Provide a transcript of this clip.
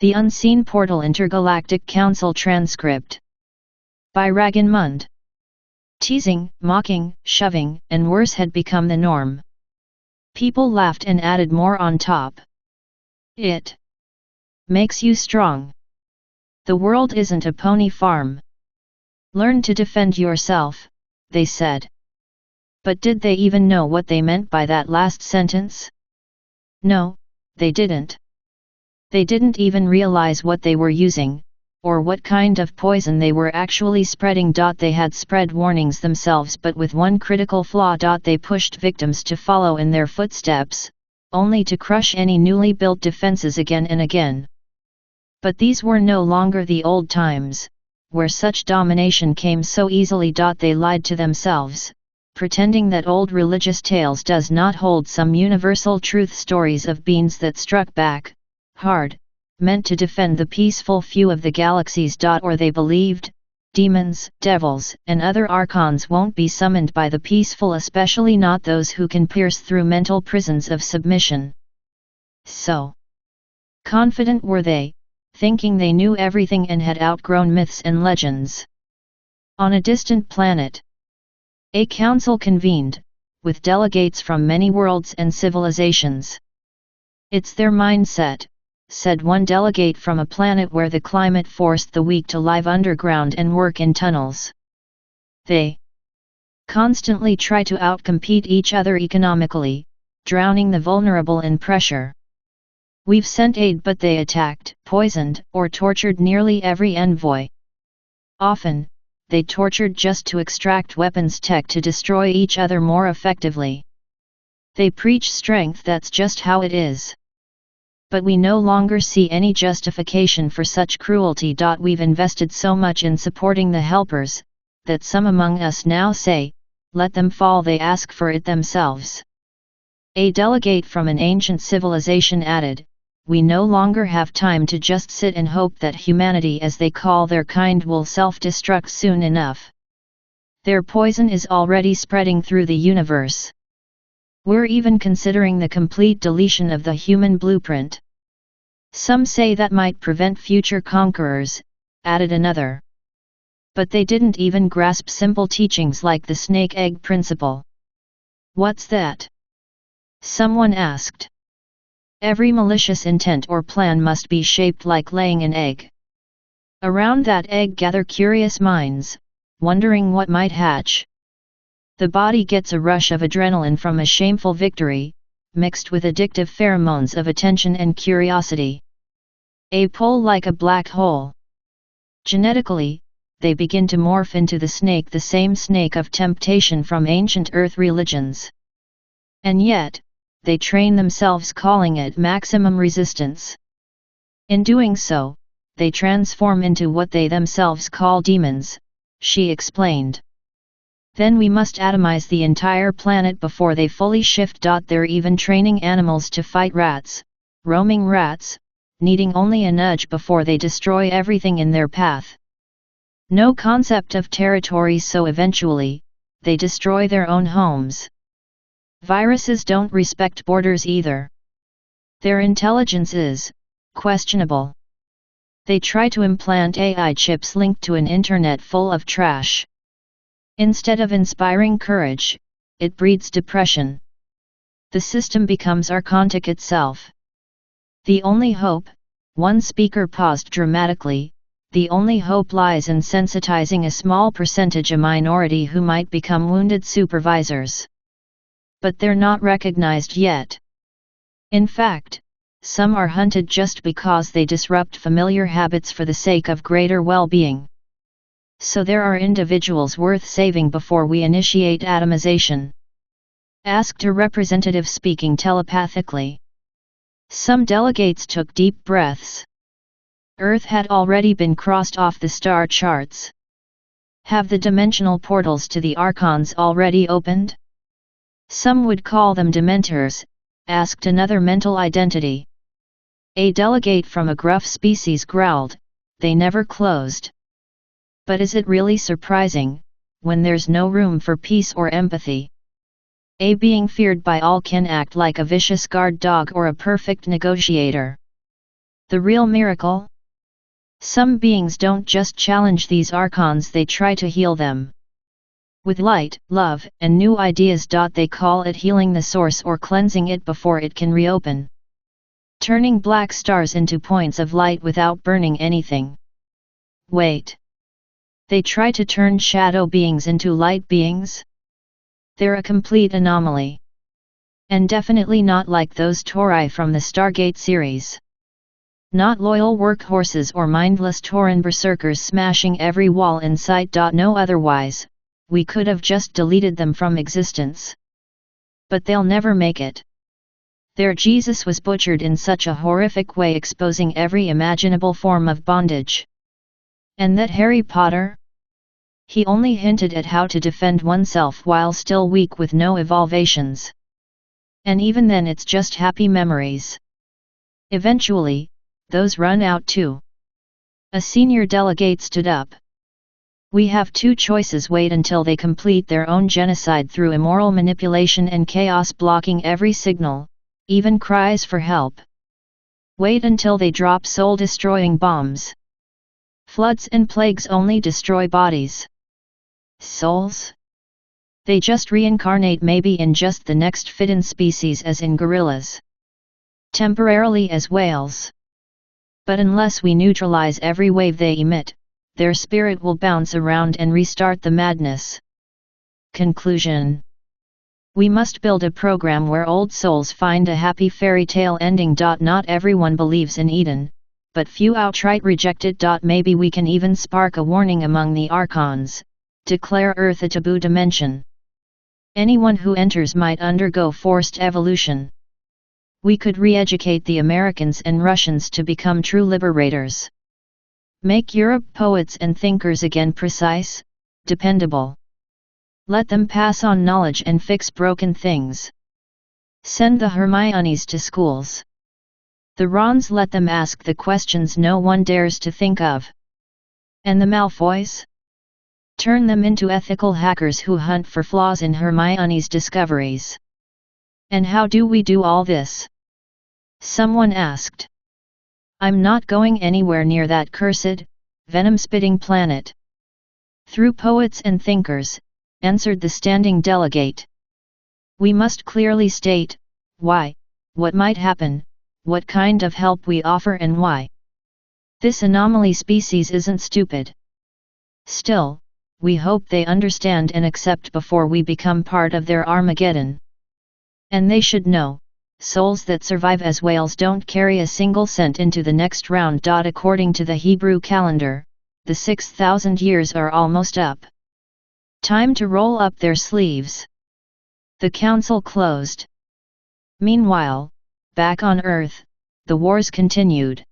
The Unseen Portal Intergalactic Council Transcript. By Raginmund. Teasing, mocking, shoving, and worse had become the norm. People laughed and added more on top. It makes you strong. The world isn't a pony farm. Learn to defend yourself, they said. But did they even know what they meant by that last sentence? No, they didn't. They didn't even realize what they were using, or what kind of poison they were actually spreading. They had spread warnings themselves, but with one critical flaw. They pushed victims to follow in their footsteps, only to crush any newly built defenses again and again. But these were no longer the old times, where such domination came so easily. They lied to themselves, pretending that old religious tales does not hold some universal truth stories of beings that struck back hard, meant to defend the peaceful few of the galaxies. Or they believed, demons, devils, and other archons won't be summoned by the peaceful, especially not those who can pierce through mental prisons of submission. So confident were they, thinking they knew everything and had outgrown myths and legends. On a distant planet, a council convened, with delegates from many worlds and civilizations. "It's their mindset," said one delegate from a planet where the climate forced the weak to live underground and work in tunnels. "They constantly try to outcompete each other economically, drowning the vulnerable in pressure. We've sent aid, but they attacked, poisoned, or tortured nearly every envoy. Often, they tortured just to extract weapons tech to destroy each other more effectively. They preach strength, that's just how it is. But we no longer see any justification for such cruelty. We've invested so much in supporting the helpers, that some among us now say, let them fall. They ask for it themselves." A delegate from an ancient civilization added, "We no longer have time to just sit and hope that humanity, as they call their kind, will self-destruct soon enough. Their poison is already spreading through the universe. We're even considering the complete deletion of the human blueprint. Some say that might prevent future conquerors," added another. "But they didn't even grasp simple teachings like the snake-egg principle." "What's that?" someone asked. "Every malicious intent or plan must be shaped like laying an egg. Around that egg gather curious minds, wondering what might hatch. The body gets a rush of adrenaline from a shameful victory, mixed with addictive pheromones of attention and curiosity. A pull like a black hole. Genetically, they begin to morph into the snake, the same snake of temptation from ancient Earth religions. And yet, they train themselves, calling it maximum resistance. In doing so, they transform into what they themselves call demons," she explained. "Then we must atomize the entire planet before they fully shift. They're even training animals to fight rats, roaming rats, needing only a nudge before they destroy everything in their path. No concept of territory, so eventually, they destroy their own homes. Viruses don't respect borders either. Their intelligence is questionable. They try to implant AI chips linked to an internet full of trash. Instead of inspiring courage, it breeds depression. The system becomes archontic itself. The only hope," one speaker paused dramatically, "the only hope lies in sensitizing a small percentage, a minority who might become wounded supervisors. But they're not recognized yet. In fact, some are hunted just because they disrupt familiar habits for the sake of greater well-being. So there are individuals worth saving before we initiate atomization?" asked a representative speaking telepathically. Some delegates took deep breaths. Earth had already been crossed off the star charts. Have the dimensional portals to the Archons already opened? Some would call them Dementors, asked another mental identity. A delegate from a gruff species growled, "They never closed." But is it really surprising, when there's no room for peace or empathy? A being feared by all can act like a vicious guard dog or a perfect negotiator. The real miracle? Some beings don't just challenge these archons, they try to heal them. With light, love, and new ideas. They call it healing the source or cleansing it before it can reopen. Turning black stars into points of light without burning anything. Wait. They try to turn shadow beings into light beings? They're a complete anomaly. And definitely not like those Tauri from the Stargate series. Not loyal workhorses or mindless Tauran berserkers smashing every wall in sight. No, otherwise, we could have just deleted them from existence. But they'll never make it. Their Jesus was butchered in such a horrific way, exposing every imaginable form of bondage. And that Harry Potter? He only hinted at how to defend oneself while still weak with no evolvations. And even then it's just happy memories. Eventually, those run out too. A senior delegate stood up. We have two choices: wait until they complete their own genocide through immoral manipulation and chaos, blocking every signal, even cries for help. Wait until they drop soul-destroying bombs. Floods and plagues only destroy bodies. Souls? They just reincarnate, maybe in just the next fit-in species, as in gorillas. Temporarily as whales. But unless we neutralize every wave they emit, their spirit will bounce around and restart the madness. Conclusion. We must build a program where old souls find a happy fairy tale ending. Not everyone believes in Eden, but few outright reject it. Maybe we can even spark a warning among the archons, declare Earth a taboo dimension. Anyone who enters might undergo forced evolution. We could re-educate the Americans and Russians to become true liberators. Make Europe poets and thinkers again, precise, dependable. Let them pass on knowledge and fix broken things. Send the Hermiones to schools. The Rons, let them ask the questions no one dares to think of. And the Malfoys? Turn them into ethical hackers who hunt for flaws in Hermione's discoveries. And how do we do all this? Someone asked. I'm not going anywhere near that cursed, venom-spitting planet. Through poets and thinkers, answered the standing delegate. We must clearly state, why, what might happen, what kind of help we offer and why. This anomaly species isn't stupid. Still, we hope they understand and accept before we become part of their Armageddon. And they should know, souls that survive as whales don't carry a single cent into the next round. According to the Hebrew calendar, the 6,000 years are almost up. Time to roll up their sleeves. The council closed. Meanwhile, back on Earth, the wars continued.